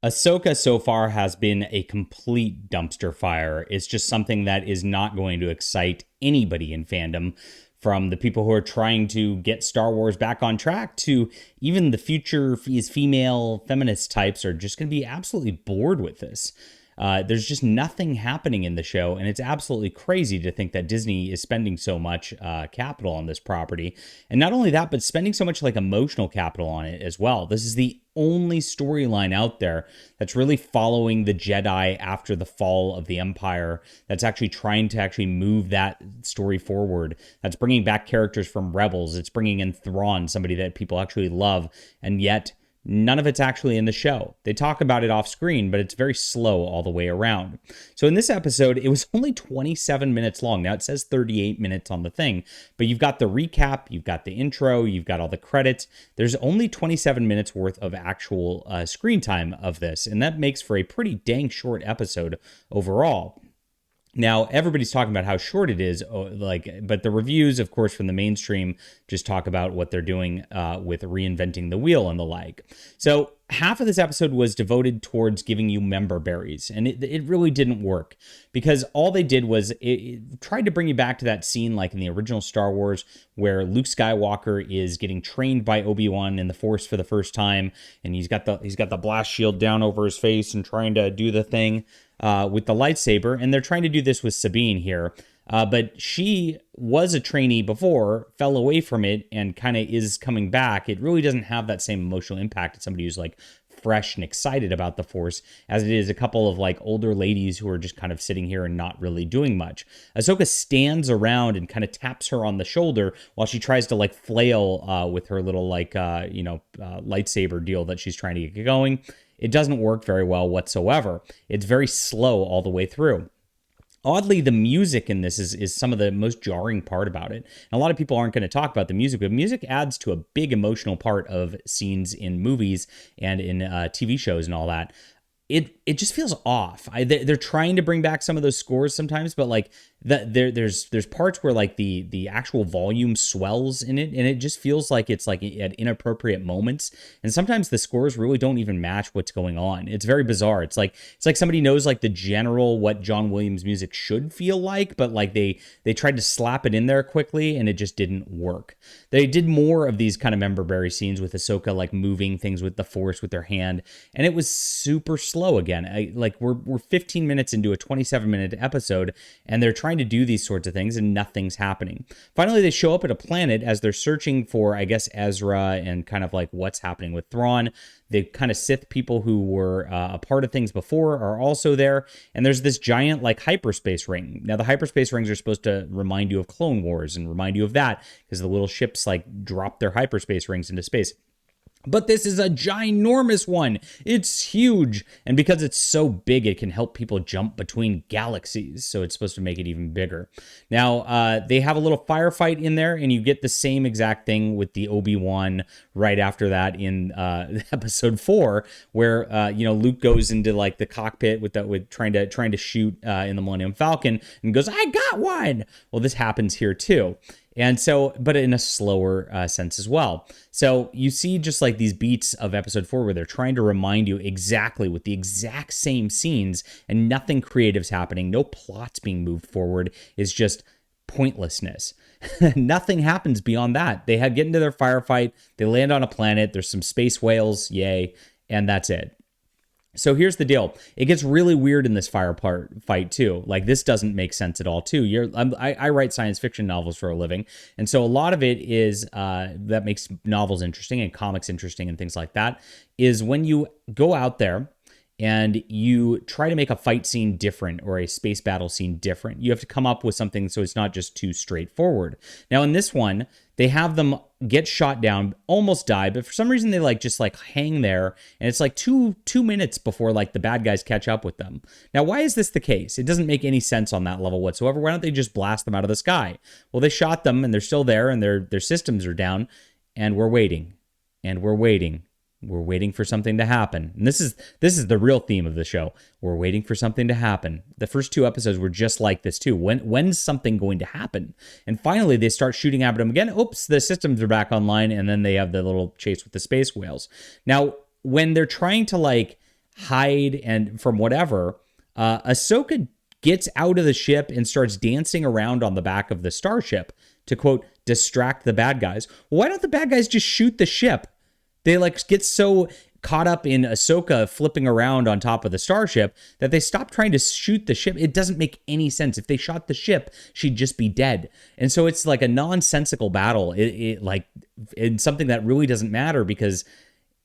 Ahsoka so far has been a complete dumpster fire. It's just something that is not going to excite anybody in fandom, from the people who are trying to get Star Wars back on track to even the future female feminist types are just going to be absolutely bored with this. There's just nothing happening in the show, and it's absolutely crazy to think that Disney is spending so much capital on this property. And not only that, but spending so much like emotional capital on it as well. This is the only storyline out there that's really following the Jedi after the fall of the Empire, that's actually trying to actually move that story forward, that's bringing back characters from Rebels, it's bringing in Thrawn, somebody that people actually love, and yet none of it's actually in the show. They talk about it off screen, but it's very slow all the way around. So in this episode, it was only 27 minutes long. Now it says 38 minutes on the thing, but you've got the recap, you've got the intro, you've got all the credits. There's only 27 minutes worth of actual screen time of this, and that makes for a pretty dang short episode overall. Now, everybody's talking about how short it is, but the reviews, of course, from the mainstream just talk about what they're doing with reinventing the wheel and the like. So half of this episode was devoted towards giving you member berries, and it really didn't work, because all they did was it tried to bring you back to that scene like in the original Star Wars where Luke Skywalker is getting trained by Obi-Wan in the Force for the first time, and he's got the blast shield down over his face and trying to do the thing with the lightsaber, and they're trying to do this with Sabine here. But she was a trainee before, fell away from it, and kind of is coming back. It really doesn't have that same emotional impact as somebody who's like fresh and excited about the Force as it is a couple of like older ladies who are just kind of sitting here and not really doing much. Ahsoka stands around and kind of taps her on the shoulder while she tries to like flail with her little lightsaber deal that she's trying to get going. It doesn't work very well whatsoever. It's very slow all the way through. Oddly, the music in this is some of the most jarring part about it. And a lot of people aren't going to talk about the music, but music adds to a big emotional part of scenes in movies and in TV shows and all that. It just feels off. They're trying to bring back some of those scores sometimes, but like there's parts where like the actual volume swells in it, and it just feels like it's like at inappropriate moments. And sometimes the scores really don't even match what's going on. It's very bizarre. It's like somebody knows like the general what John Williams music should feel like, but like they tried to slap it in there quickly, and it just didn't work. They did more of these kind of member berry scenes with Ahsoka like moving things with the Force with their hand, and it was super slow again. We're 15 minutes into a 27-minute episode, and they're trying to do these sorts of things, and nothing's happening. Finally, they show up at a planet as they're searching for, I guess, Ezra and kind of like what's happening with Thrawn. The kind of Sith people who were a part of things before are also there, and there's this giant like hyperspace ring. Now, the hyperspace rings are supposed to remind you of Clone Wars and remind you of that, because the little ships like drop their hyperspace rings into space. But this is a ginormous one. It's huge. And because it's so big, it can help people jump between galaxies. So it's supposed to make it even bigger. Now, they have a little firefight in there, and you get the same exact thing with the Obi-Wan right after that in episode 4, where Luke goes into like the cockpit with trying to shoot in the Millennium Falcon and goes, "I got one." Well, this happens here too. And so, but in a slower sense as well. So you see just like these beats of episode 4 where they're trying to remind you exactly with the exact same scenes, and nothing creative's happening. No plot's being moved forward. It's just pointlessness. Nothing happens beyond that. They get into their firefight. They land on a planet. There's some space whales. Yay. And that's it. So here's the deal. It gets really weird in this fight too. Like, this doesn't make sense at all too. I write science fiction novels for a living. And so a lot of it is that makes novels interesting and comics interesting and things like that is when you go out there and you try to make a fight scene different or a space battle scene different. You have to come up with something so it's not just too straightforward. Now in this one, they have them get shot down, almost die, but for some reason they just hang there, and it's like two minutes before like the bad guys catch up with them. Now, why is this the case? It doesn't make any sense on that level whatsoever. Why don't they just blast them out of the sky? Well, they shot them and they're still there and their systems are down, and we're waiting and we're waiting. We're waiting for something to happen. And this is the real theme of the show. We're waiting for something to happen. The first 2 episodes were just like this too. When's something going to happen? And finally, they start shooting at them again. Oops, the systems are back online. And then they have the little chase with the space whales. Now, when they're trying to hide and from whatever, Ahsoka gets out of the ship and starts dancing around on the back of the starship to, quote, distract the bad guys. Why don't the bad guys just shoot the ship? They like get so caught up in Ahsoka flipping around on top of the starship that they stop trying to shoot the ship. It doesn't make any sense. If they shot the ship, she'd just be dead. And so it's like a nonsensical battle. It's something that really doesn't matter because,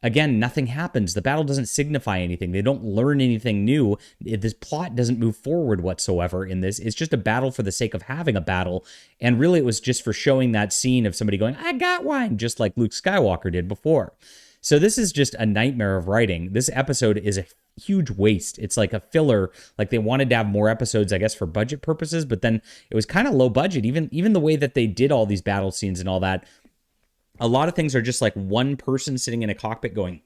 again, nothing happens. The battle doesn't signify anything. They don't learn anything new. This plot doesn't move forward whatsoever in this. It's just a battle for the sake of having a battle. And really, it was just for showing that scene of somebody going, I got one, just like Luke Skywalker did before. So this is just a nightmare of writing. This episode is a huge waste. It's like a filler. Like they wanted to have more episodes, I guess, for budget purposes, but then it was kind of low budget. Even the way that they did all these battle scenes and all that, a lot of things are just like one person sitting in a cockpit going,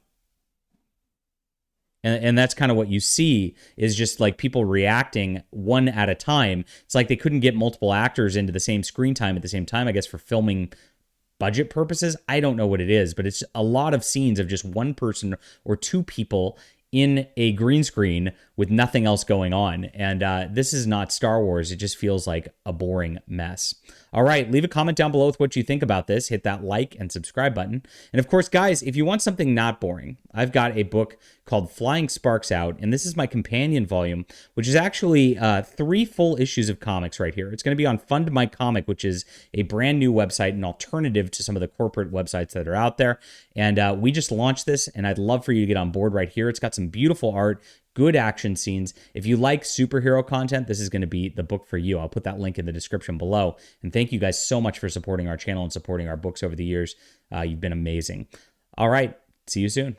and that's kind of what you see is just like people reacting one at a time. It's like they couldn't get multiple actors into the same screen time at the same time, I guess, for filming budget purposes. I don't know what it is, but it's a lot of scenes of just one person or two people in a green screen with nothing else going on. And this is not Star Wars. It just feels like a boring mess. All right, leave a comment down below with what you think about this. Hit that like and subscribe button. And of course, guys, if you want something not boring, I've got a book called Flying Sparks out, and this is my companion volume, which is actually 3 full issues of comics right here. It's going to be on Fund My Comic, which is a brand new website, an alternative to some of the corporate websites that are out there. And we just launched this, and I'd love for you to get on board right here. It's got some beautiful art, good action scenes. If you like superhero content, this is going to be the book for you. I'll put that link in the description below. And thank you guys so much for supporting our channel and supporting our books over the years. You've been amazing. All right, see you soon.